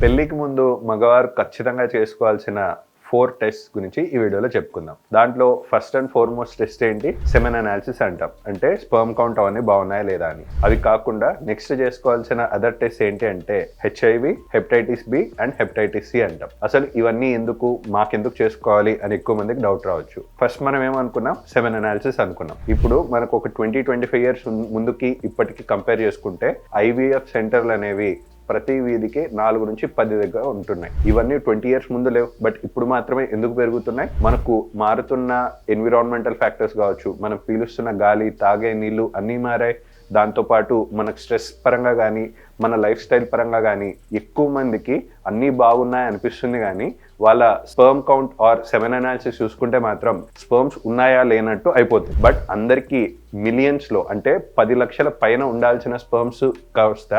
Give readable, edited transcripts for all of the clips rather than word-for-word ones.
పెళ్లికి ముందు మగవారు ఖచ్చితంగా చేసుకోవాల్సిన 4 టెస్ట్ గురించి ఈ వీడియోలో చెప్పుకుందాం. దాంట్లో ఫస్ట్ అండ్ ఫార్మోస్ట్ టెస్ట్ ఏంటి? సెమెన్ అనాలిసిస్ అంటాం. అంటే స్పర్మ్ కౌంట్ అవన్నీ బాగున్నాయా లేదా అని. అవి కాకుండా నెక్స్ట్ చేసుకోవాల్సిన అదర్ టెస్ట్ ఏంటి అంటే HIV, hepatitis B and hepatitis C అంటాం. అసలు ఇవన్నీ ఎందుకు, మాకెందుకు చేసుకోవాలి అని ఎక్కువ మందికి డౌట్ రావచ్చు. ఫస్ట్ మనం ఏమనుకున్నాం? సెమెన్ అనాలిసిస్ అనుకున్నాం. ఇప్పుడు మనకు ఒక 20-25 ఇయర్స్ ముందుకి ఇప్పటికి కంపేర్ చేసుకుంటే IVF సెంటర్లు అనేవి ప్రతి వీధికి 4 నుంచి 10 దగ్గర ఉంటున్నాయి. ఇవన్నీ 20 ఇయర్స్ ముందు లేవు, బట్ ఇప్పుడు మాత్రమే ఎందుకు పెరుగుతున్నాయి? మనకు మారుతున్న ఎన్విరాన్మెంటల్ ఫ్యాక్టర్స్ కావచ్చు, మనం పీలుస్తున్న గాలి, తాగే నీళ్లు అన్నీ మారాయి. దాంతోపాటు మనకు స్ట్రెస్ పరంగా కానీ, మన లైఫ్ స్టైల్ పరంగా కానీ ఎక్కువ మందికి అన్నీ బాగున్నాయి అనిపిస్తుంది, కానీ వాళ్ళ sperm count or semen analysis చూసుకుంటే మాత్రం స్పర్మ్స్ ఉన్నాయా లేనట్టు అయిపోతుంది. బట్ అందరికీ మిలియన్స్లో, అంటే 10 లక్షల పైన ఉండాల్సిన స్పర్మ్స్ కాస్త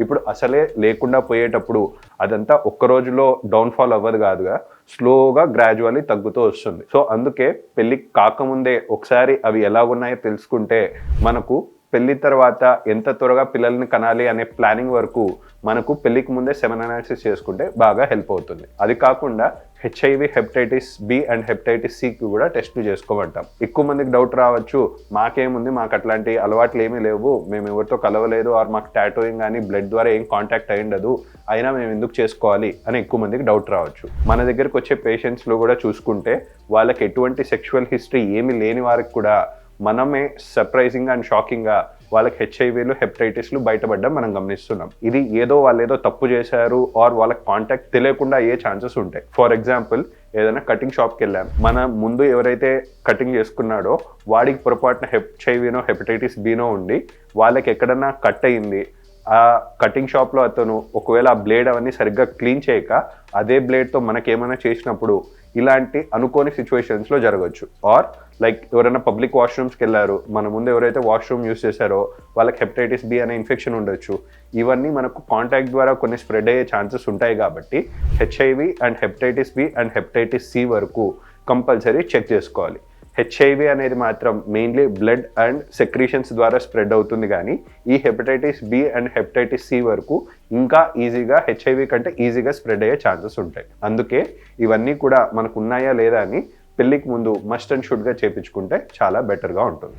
ఇప్పుడు అసలే లేకుండా పోయేటప్పుడు అదంతా ఒక్క రోజులో డౌన్ఫాల్ అవ్వదు కాదుగా, స్లోగా గ్రాడ్యువల్లీ తగ్గుతూ వస్తుంది. సో అందుకే పెళ్ళికి కాకముందే ఒకసారి అవి ఎలా ఉన్నాయో తెలుసుకుంటే మనకు పెళ్లి తర్వాత ఎంత త్వరగా పిల్లల్ని కనాలి అనే ప్లానింగ్ వరకు మనకు పెళ్లికి ముందే సెమెన్ అనాలిసిస్ చేసుకుంటే బాగా హెల్ప్ అవుతుంది. అది కాకుండా HIV, hepatitis B and hepatitis Cకి కూడా టెస్ట్లు చేసుకోమంటాం. ఎక్కువ మందికి డౌట్ రావచ్చు, మాకేముంది, మాకు అట్లాంటి అలవాట్లు ఏమీ లేవు, మేము ఎవరితో కలవలేదు, ఆర్ మాకు టాటోయింగ్ కానీ బ్లడ్ ద్వారా ఏం కాంటాక్ట్ అయ్యిండదు, అయినా మేము ఎందుకు చేసుకోవాలి అని ఎక్కువ మందికి డౌట్ రావచ్చు. మన దగ్గరకు వచ్చే పేషెంట్స్లో కూడా చూసుకుంటే వాళ్ళకి ఎటువంటి సెక్షువల్ హిస్టరీ ఏమీ లేని వారికి కూడా మనమే సర్ప్రైజింగ్గా అండ్ షాకింగ్గా వాళ్ళకి HIVలు, హెపటైటిస్లు బయటపడ్డం మనం గమనిస్తున్నాం. ఇది వాళ్ళు ఏదో తప్పు చేశారు ఆర్ వాళ్ళకి కాంటాక్ట్ తెలియకుండా అయ్యే ఛాన్సెస్ ఉంటాయి. ఫర్ ఎగ్జాంపుల్, ఏదైనా కటింగ్ షాప్కి వెళ్ళాం, మన ముందు ఎవరైతే కటింగ్ చేసుకున్నాడో వాడికి పొరపాటున HIVనో హెపటైటిస్ Bనో ఉండి వాళ్ళకి ఎక్కడన్నా కట్ అయ్యింది, ఆ కటింగ్ షాప్లో అతను ఒకవేళ ఆ బ్లేడ్ అవన్నీ సరిగ్గా క్లీన్ చేయక అదే బ్లేడ్తో మనకేమైనా చేసినప్పుడు ఇలాంటి అనుకోని సిచ్యువేషన్స్లో జరగవచ్చు. ఆర్ లైక్ ఎవరైనా పబ్లిక్ వాష్రూమ్స్కి వెళ్ళారు, మన ముందు ఎవరైతే వాష్రూమ్ యూస్ చేశారో వాళ్ళకి హెపటైటిస్ B అనే ఇన్ఫెక్షన్ ఉండొచ్చు. ఇవన్నీ మనకు కాంటాక్ట్ ద్వారా కొన్ని స్ప్రెడ్ అయ్యే ఛాన్సెస్ ఉంటాయి కాబట్టి HIV and hepatitis B and hepatitis C వరకు కంపల్సరీ చెక్ చేసుకోవాలి. HIV అనేది మాత్రం మెయిన్లీ బ్లడ్ అండ్ సెక్రీషన్స్ ద్వారా స్ప్రెడ్ అవుతుంది, కానీ ఈ hepatitis B and hepatitis C వరకు ఇంకా ఈజీగా HIV కంటే ఈజీగా స్ప్రెడ్ అయ్యే ఛాన్సెస్ ఉంటాయి. అందుకే ఇవన్నీ కూడా మనకు ఉన్నాయా లేదా అని పెళ్ళికి ముందు మస్ట్ అండ్ షుడ్గా చేయించుకుంటే చాలా బెటర్గా ఉంటుంది.